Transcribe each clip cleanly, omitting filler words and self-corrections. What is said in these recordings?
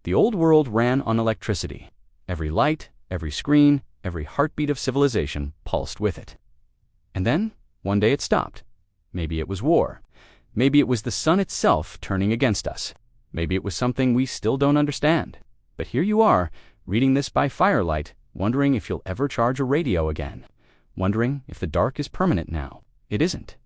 The old world ran on electricity. Every light, every screen, every heartbeat of civilization pulsed with it. And then, one day it stopped. Maybe it was war. Maybe it was the sun itself turning against us. Maybe it was something we still don't understand. But here you are, reading this by firelight, wondering if you'll ever charge a radio again. Wondering if the dark is permanent now. It isn't.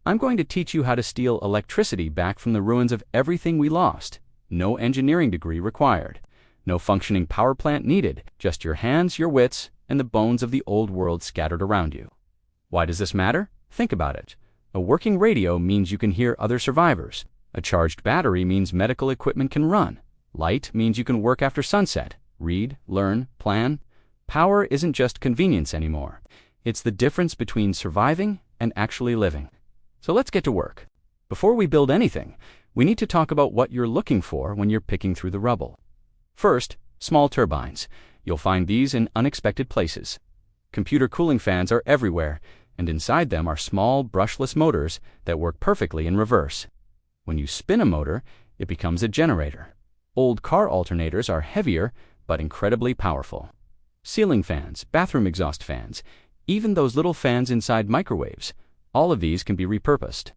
I'm going to teach you how to steal electricity back from the ruins of everything we lost. No engineering degree required. No functioning power plant needed. Just your hands, your wits, and the bones of the old world scattered around you. Why does this matter? Think about it. A working radio means you can hear other survivors. A charged battery means medical equipment can run. Light means you can work after sunset. Read, learn, plan. Power isn't just convenience anymore. It's the difference between surviving and actually living. So let's get to work. Before we build anything, we need to talk about what you're looking for when you're picking through the rubble. First, small turbines. You'll find these in unexpected places. Computer cooling fans are everywhere, and inside them are small, brushless motors that work perfectly in reverse. When you spin a motor, it becomes a generator. Old car alternators are heavier, but incredibly powerful. Ceiling fans, bathroom exhaust fans, even those little fans inside microwaves, all of these can be repurposed.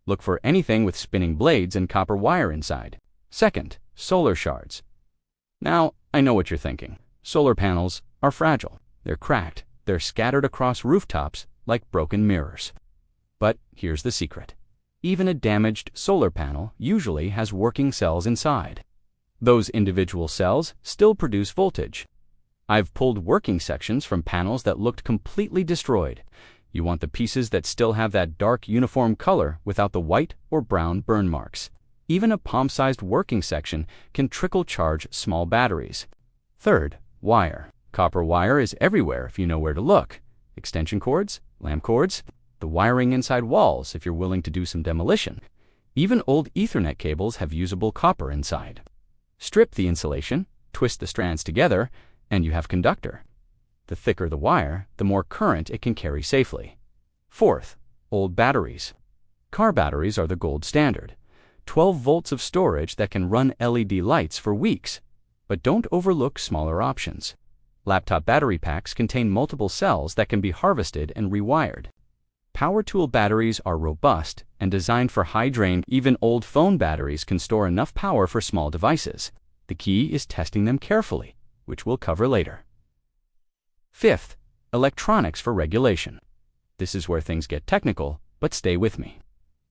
Look for anything with spinning blades and copper wire inside. Second, solar shards. Now, I know what you're thinking. Solar panels are fragile. They're cracked. They're scattered across rooftops like broken mirrors. But here's the secret. Even a damaged solar panel usually has working cells inside. Those individual cells still produce voltage. I've pulled working sections from panels that looked completely destroyed. You want the pieces that still have that dark uniform color without the white or brown burn marks. Even a palm-sized working section can trickle charge small batteries. Third, wire. Copper wire is everywhere if you know where to look. Extension cords, lamp cords, the wiring inside walls if you're willing to do some demolition. Even old Ethernet cables have usable copper inside. Strip the insulation, twist the strands together, and you have conductor. The thicker the wire, the more current it can carry safely. Fourth, old batteries. Car batteries are the gold standard. 12 volts of storage that can run LED lights for weeks. But don't overlook smaller options. Laptop battery packs contain multiple cells that can be harvested and rewired. Power tool batteries are robust and designed for high drain. Even old phone batteries can store enough power for small devices. The key is testing them carefully, which we'll cover later. Fifth, electronics for regulation. This is where things get technical, but stay with me.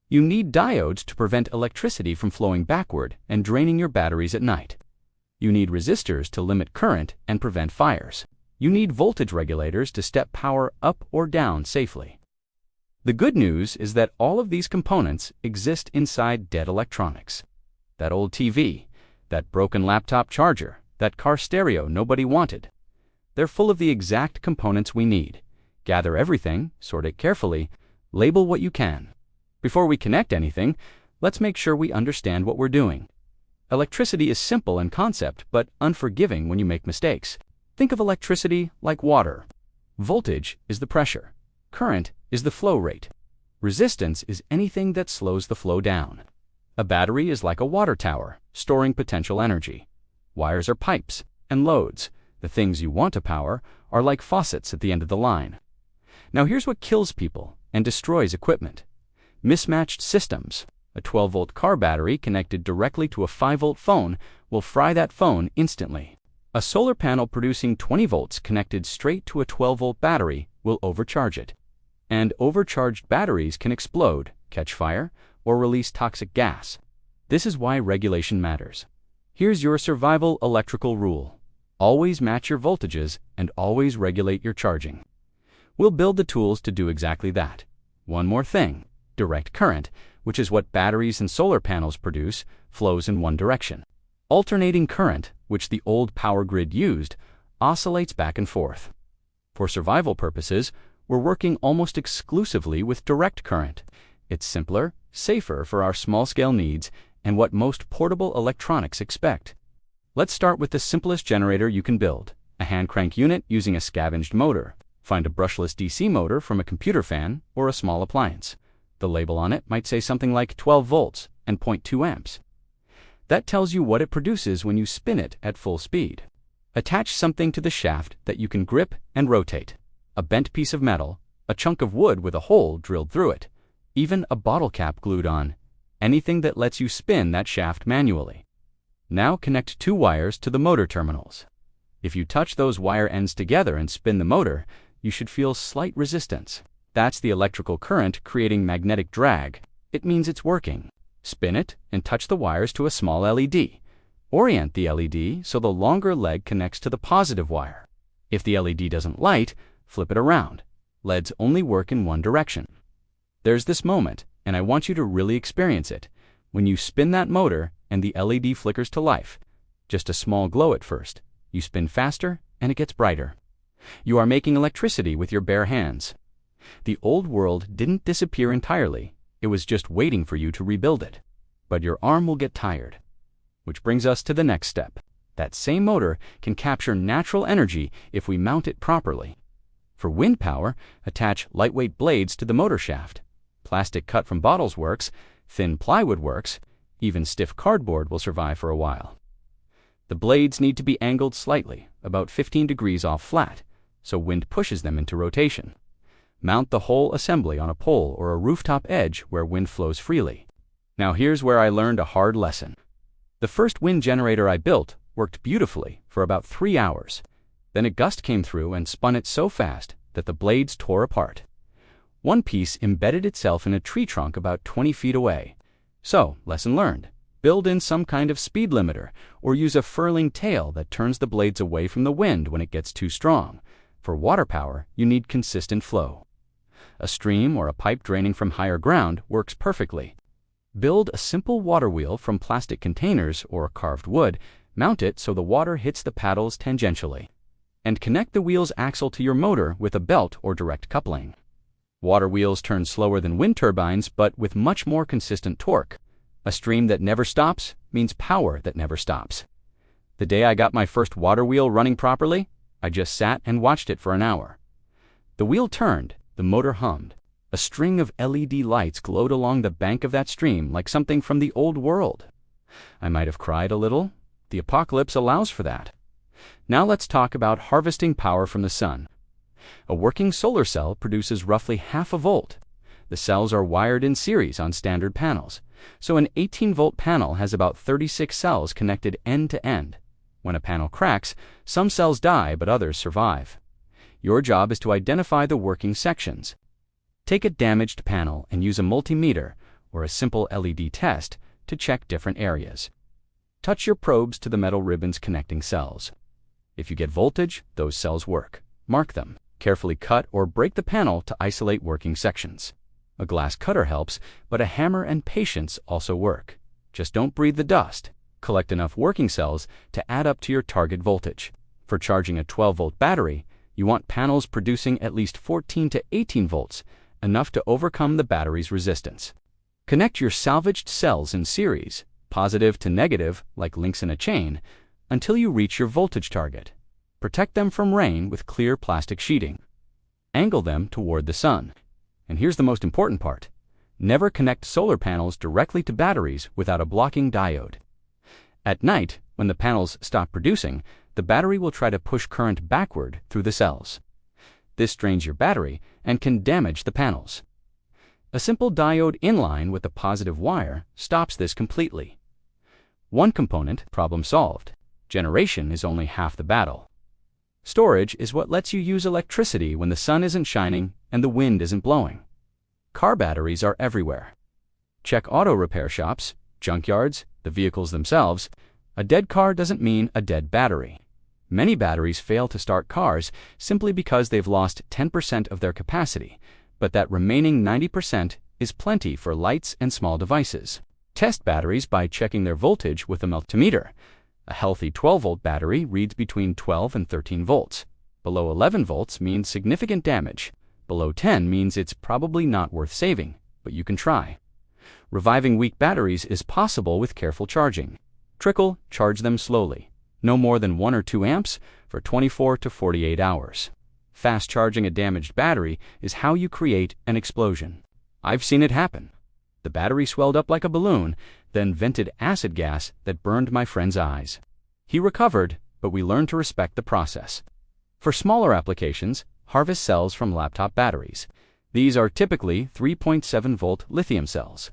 You need diodes to prevent electricity from flowing backward and draining your batteries at night. You need resistors to limit current and prevent fires. You need voltage regulators to step power up or down safely. The good news is that all of these components exist inside dead electronics. That old TV, that broken laptop charger, that car stereo nobody wanted. They're full of the exact components we need. Gather everything, sort it carefully, label what you can. Before we connect anything, let's make sure we understand what we're doing. Electricity is simple in concept, but unforgiving when you make mistakes. Think of electricity like water. Voltage is the pressure. Current is the flow rate. Resistance is anything that slows the flow down. A battery is like a water tower, storing potential energy. Wires are pipes and loads. The things you want to power are like faucets at the end of the line. Now here's what kills people and destroys equipment. Mismatched systems. A 12-volt car battery connected directly to a 5-volt phone will fry that phone instantly. A solar panel producing 20 volts connected straight to a 12-volt battery will overcharge it. And overcharged batteries can explode, catch fire, or release toxic gas. This is why regulation matters. Here's your survival electrical rule. Always match your voltages and always regulate your charging. We'll build the tools to do exactly that. One more thing. Direct current, which is what batteries and solar panels produce, flows in one direction. Alternating current, which the old power grid used, oscillates back and forth. For survival purposes, we're working almost exclusively with direct current. It's simpler, safer for our small-scale needs, and what most portable electronics expect. Let's start with the simplest generator you can build, a hand crank unit using a scavenged motor. Find a brushless DC motor from a computer fan or a small appliance. The label on it might say something like 12 volts and 0.2 amps. That tells you what it produces when you spin it at full speed. Attach something to the shaft that you can grip and rotate. A bent piece of metal, a chunk of wood with a hole drilled through it, even a bottle cap glued on. Anything that lets you spin that shaft manually. Now connect 2 wires to the motor terminals. If you touch those wire ends together and spin the motor, you should feel slight resistance. That's the electrical current creating magnetic drag. It means it's working. Spin it and touch the wires to a small LED. Orient the LED so the longer leg connects to the positive wire. If the LED doesn't light, flip it around. LEDs only work in one direction. There's this moment, and I want you to really experience it, when you spin that motor and the LED flickers to life. Just a small glow at first. You spin faster, and it gets brighter. You are making electricity with your bare hands. The old world didn't disappear entirely. It was just waiting for you to rebuild it. But your arm will get tired. Which brings us to the next step. That same motor can capture natural energy if we mount it properly. For wind power, attach lightweight blades to the motor shaft. Plastic cut from bottles works, thin plywood works, even stiff cardboard will survive for a while. The blades need to be angled slightly, about 15 degrees off flat, so wind pushes them into rotation. Mount the whole assembly on a pole or a rooftop edge where wind flows freely. Now here's where I learned a hard lesson. The first wind generator I built worked beautifully for about 3 hours. Then a gust came through and spun it so fast that the blades tore apart. One piece embedded itself in a tree trunk about 20 feet away. So, lesson learned. Build in some kind of speed limiter, or use a furling tail that turns the blades away from the wind when it gets too strong. For water power, you need consistent flow. A stream or a pipe draining from higher ground works perfectly. Build a simple water wheel from plastic containers or carved wood, mount it so the water hits the paddles tangentially, and connect the wheel's axle to your motor with a belt or direct coupling. Water wheels turn slower than wind turbines, but with much more consistent torque. A stream that never stops means power that never stops. The day I got my first water wheel running properly, I just sat and watched it for an hour. The wheel turned, the motor hummed. A string of LED lights glowed along the bank of that stream like something from the old world. I might have cried a little. The apocalypse allows for that. Now let's talk about harvesting power from the sun. A working solar cell produces roughly half a volt. The cells are wired in series on standard panels, so an 18-volt panel has about 36 cells connected end to end. When a panel cracks, some cells die but others survive. Your job is to identify the working sections. Take a damaged panel and use a multimeter or a simple LED test to check different areas. Touch your probes to the metal ribbons connecting cells. If you get voltage, those cells work. Mark them. Carefully cut or break the panel to isolate working sections. A glass cutter helps, but a hammer and patience also work. Just don't breathe the dust. Collect enough working cells to add up to your target voltage. For charging a 12-volt battery, you want panels producing at least 14 to 18 volts, enough to overcome the battery's resistance. Connect your salvaged cells in series, positive to negative, like links in a chain, until you reach your voltage target. Protect them from rain with clear plastic sheeting. Angle them toward the sun. And here's the most important part. Never connect solar panels directly to batteries without a blocking diode. At night, when the panels stop producing, the battery will try to push current backward through the cells. This drains your battery and can damage the panels. A simple diode inline with a positive wire stops this completely. One component, problem solved. Generation is only half the battle. Storage is what lets you use electricity when the sun isn't shining and the wind isn't blowing. Car batteries are everywhere. Check auto repair shops, junkyards, the vehicles themselves. A dead car doesn't mean a dead battery. Many batteries fail to start cars simply because they've lost 10% of their capacity, but that remaining 90% is plenty for lights and small devices. Test batteries by checking their voltage with a multimeter. A healthy 12-volt battery reads between 12 and 13 volts. Below 11 volts means significant damage. Below 10 means it's probably not worth saving, but you can try. Reviving weak batteries is possible with careful charging. Trickle, charge them slowly. No more than 1 or 2 amps for 24 to 48 hours. Fast charging a damaged battery is how you create an explosion. I've seen it happen. The battery swelled up like a balloon, then vented acid gas that burned my friend's eyes. He recovered, but we learned to respect the process. For smaller applications, harvest cells from laptop batteries. These are typically 3.7-volt lithium cells.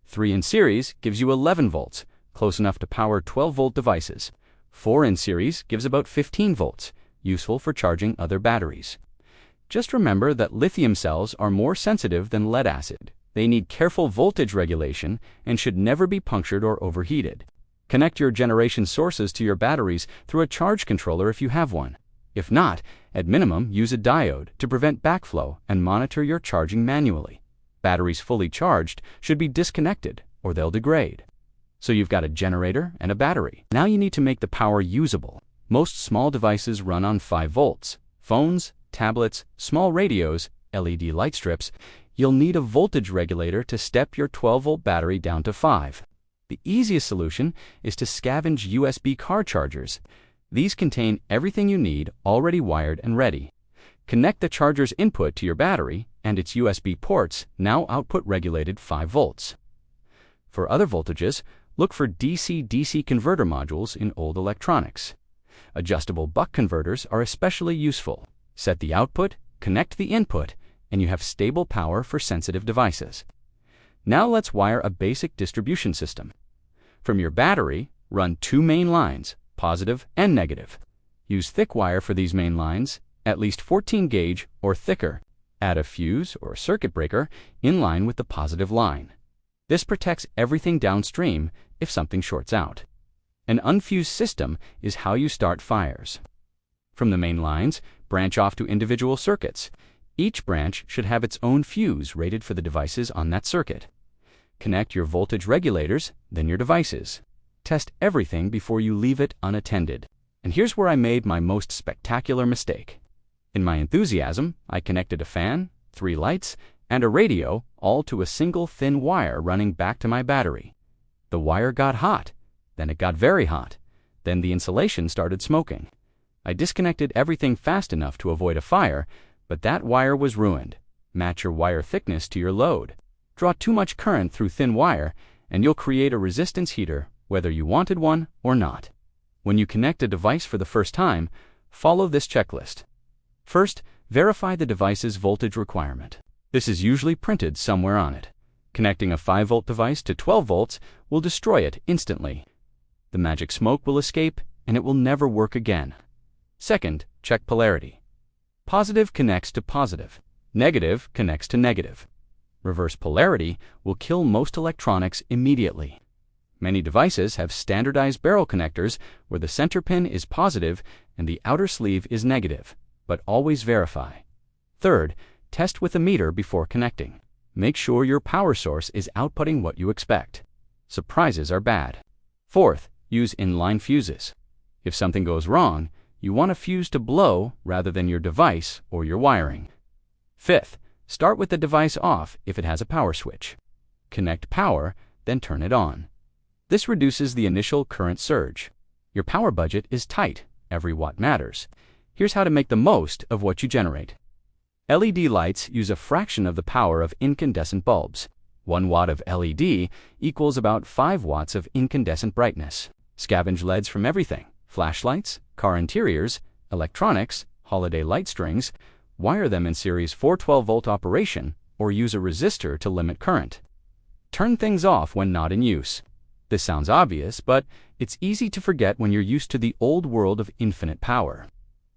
3 in series gives you 11 volts, close enough to power 12-volt devices. 4 in series gives about 15 volts, useful for charging other batteries. Just remember that lithium cells are more sensitive than lead acid. They need careful voltage regulation and should never be punctured or overheated. Connect your generation sources to your batteries through a charge controller if you have one. If not, at minimum, use a diode to prevent backflow and monitor your charging manually. Batteries fully charged should be disconnected or they'll degrade. So you've got a generator and a battery. Now you need to make the power usable. Most small devices run on 5 volts. Phones, tablets, small radios, LED light strips. You'll need a voltage regulator to step your 12-volt battery down to 5. The easiest solution is to scavenge USB car chargers. These contain everything you need already wired and ready. Connect the charger's input to your battery, and its USB ports now output regulated 5 volts. For other voltages, look for DC-DC converter modules in old electronics. Adjustable buck converters are especially useful. Set the output, connect the input, and you have stable power for sensitive devices. Now let's wire a basic distribution system. From your battery, run 2 main lines, positive and negative. Use thick wire for these main lines, at least 14 gauge or thicker. Add a fuse or circuit breaker in line with the positive line. This protects everything downstream if something shorts out. An unfused system is how you start fires. From the main lines, branch off to individual circuits. Each branch should have its own fuse rated for the devices on that circuit. Connect your voltage regulators, then your devices. Test everything before you leave it unattended. And here's where I made my most spectacular mistake. In my enthusiasm, I connected a fan, 3 lights, and a radio, all to a single thin wire running back to my battery. The wire got hot, then it got very hot, then the insulation started smoking. I disconnected everything fast enough to avoid a fire, but that wire was ruined. Match your wire thickness to your load. Draw too much current through thin wire, and you'll create a resistance heater, whether you wanted one or not. When you connect a device for the first time, follow this checklist. First, verify the device's voltage requirement. This is usually printed somewhere on it. Connecting a 5-volt device to 12 volts will destroy it instantly. The magic smoke will escape, and it will never work again. Second, check polarity. Positive connects to positive. Negative connects to negative. Reverse polarity will kill most electronics immediately. Many devices have standardized barrel connectors where the center pin is positive and the outer sleeve is negative, but always verify. Third, test with a meter before connecting. Make sure your power source is outputting what you expect. Surprises are bad. Fourth, use inline fuses. If something goes wrong, you want a fuse to blow rather than your device or your wiring. Fifth, start with the device off if it has a power switch. Connect power, then turn it on. This reduces the initial current surge. Your power budget is tight. Every watt matters. Here's how to make the most of what you generate. LED lights use a fraction of the power of incandescent bulbs. 1 watt of LED equals about 5 watts of incandescent brightness. Scavenge LEDs from everything: flashlights, car interiors, electronics, holiday light strings. Wire them in series for 12-volt operation or use a resistor to limit current. Turn things off when not in use. This sounds obvious, but it's easy to forget when you're used to the old world of infinite power.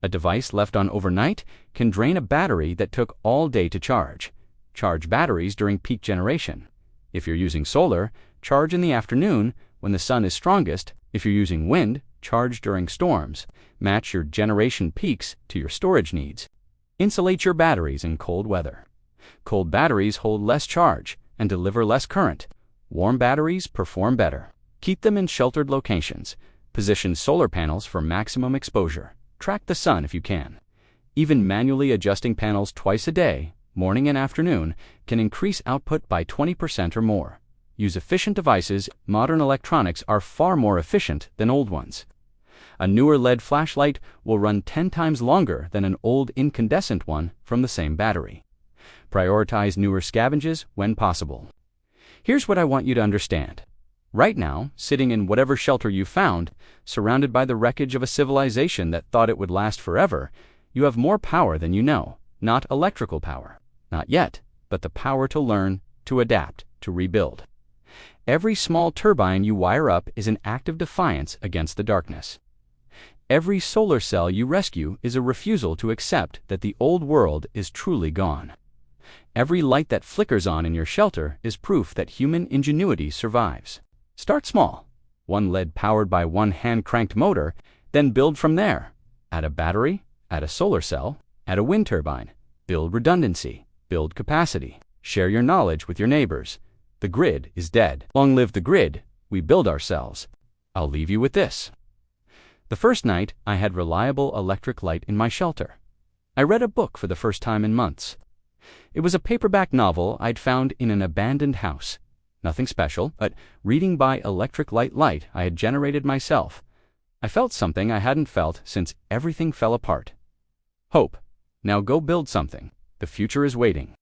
A device left on overnight can drain a battery that took all day to charge. Charge batteries during peak generation. If you're using solar, charge in the afternoon when the sun is strongest. If you're using wind, charge during storms. Match your generation peaks to your storage needs. Insulate your batteries in cold weather. Cold batteries hold less charge and deliver less current. Warm batteries perform better. Keep them in sheltered locations. Position solar panels for maximum exposure. Track the sun if you can. Even manually adjusting panels twice a day, morning and afternoon, can increase output by 20% or more. Use efficient devices. Modern electronics are far more efficient than old ones. A newer LED flashlight will run 10 times longer than an old incandescent one from the same battery. Prioritize newer scavenges when possible. Here's what I want you to understand. Right now, sitting in whatever shelter you found, surrounded by the wreckage of a civilization that thought it would last forever, you have more power than you know. Not electrical power. Not yet, but the power to learn, to adapt, to rebuild. Every small turbine you wire up is an act of defiance against the darkness. Every solar cell you rescue is a refusal to accept that the old world is truly gone. Every light that flickers on in your shelter is proof that human ingenuity survives. Start small. One lead powered by one hand-cranked motor, then build from there. Add a battery, add a solar cell, add a wind turbine. Build redundancy, build capacity. Share your knowledge with your neighbors. The grid is dead. Long live the grid. We build ourselves. I'll leave you with this. The first night, I had reliable electric light in my shelter. I read a book for the first time in months. It was a paperback novel I'd found in an abandoned house. Nothing special, but reading by electric light I had generated myself. I felt something I hadn't felt since everything fell apart. Hope. Now go build something. The future is waiting.